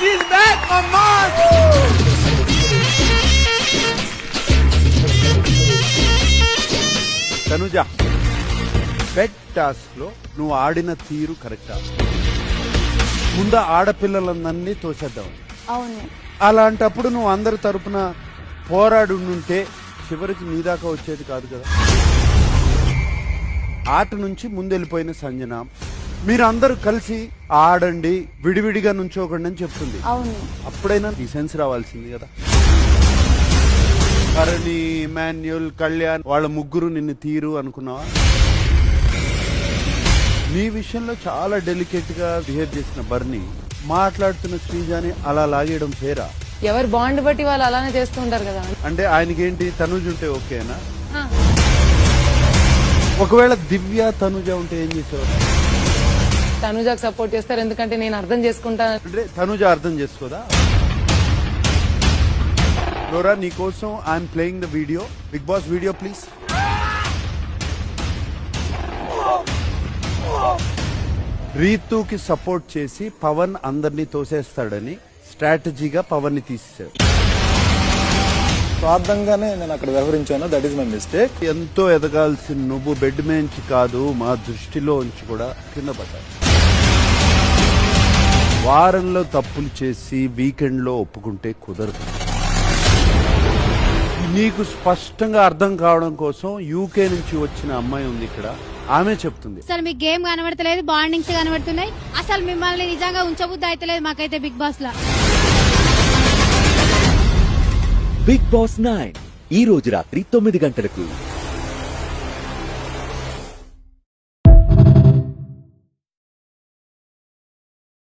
She's back on Mars. Tanuja, bed task లో నువ్వు ఆడిన తీరు కరెక్టా? ముందు ఆడపిల్లలందరినీ తోసేద్దాం. అవును. అలాంటప్పుడు నువ్వు అందరి తరపున పోరాడుంటే చివరికి నీ దాకా వచ్చేది కాదు కదా. ఆట నుంచి ముందెళ్ళిపోయిన సంజన, మీరు అందరూ కలిసి ఆడండి, విడివిడిగా నుంచోకండి అని చెప్తుంది. అవును. అప్పుడైనా ఈ సెన్స్ రావాల్సింది కదా. భరణి, మాన్యుల్, కళ్యాణ్ వాళ్ళ ముగ్గురు నిన్ను తీరు అనుకున్నావా? నీ విషయంలో చాలా డెలికేట్ గా బిహేవ్ చేసిన బర్ని మాట్లాడుతున్న శ్రీజాని అలా లాగేయడం ఫేరా? ఎవరు బాండ్ బట్టి వాళ్ళు అలానే చేస్తూ ఉంటారు కదా. అంటే ఆయనకేంటి తనుజ్ ఉంటే ఓకేనా? ఒకవేళ దివ్య తనుజ ఉంటే ఏం చేసేవారు? తనుజాకి సపోర్ట్ చేస్తారు, ఎందుకంటే నేను అర్థం చేసుకుంటాను. అంటే తనుజ అర్థం చేసుకోదా? లోరా, నీ కోసం I'm playing the video. Bigg Boss video please. రీతుకి సపోర్ట్ చేసి పవన్ అందరినీ తోసేస్తాడని స్ట్రాటజీగా పవన్ ని తీసేశాడు. స్వార్థంగానే నేను అక్కడ వ్యవహరించాను. That is my mistake. ఎంతో ఎదగాల్సిన నువ్వు బెడ్ మేంచి కాదు, మా దృష్టిలో ఉంచి కూడా కింద పడ్డాడు. వారంలో తప్పులు చేసి వీకెండ్ లో ఒప్పుకుంటే కుదరదు. నీకు స్పష్టంగా అర్థం కావడం కోసం యూకే నుంచి వచ్చిన అమ్మాయి ఉంది ఇక్కడ, ఆమె చెప్తుంది. అసలు మీకు గేమ్ కనబడతలేదు, బాండింగ్స్ కనబడుతున్నాయి. అసలు మిమ్మల్ని నిజంగా ఉంచబుద్ధి అయితలేదు మాకైతే బిగ్ బాస్ లా. బిగ్ బాస్ 9 ఈ రోజు రాత్రి 9 గంటలకు.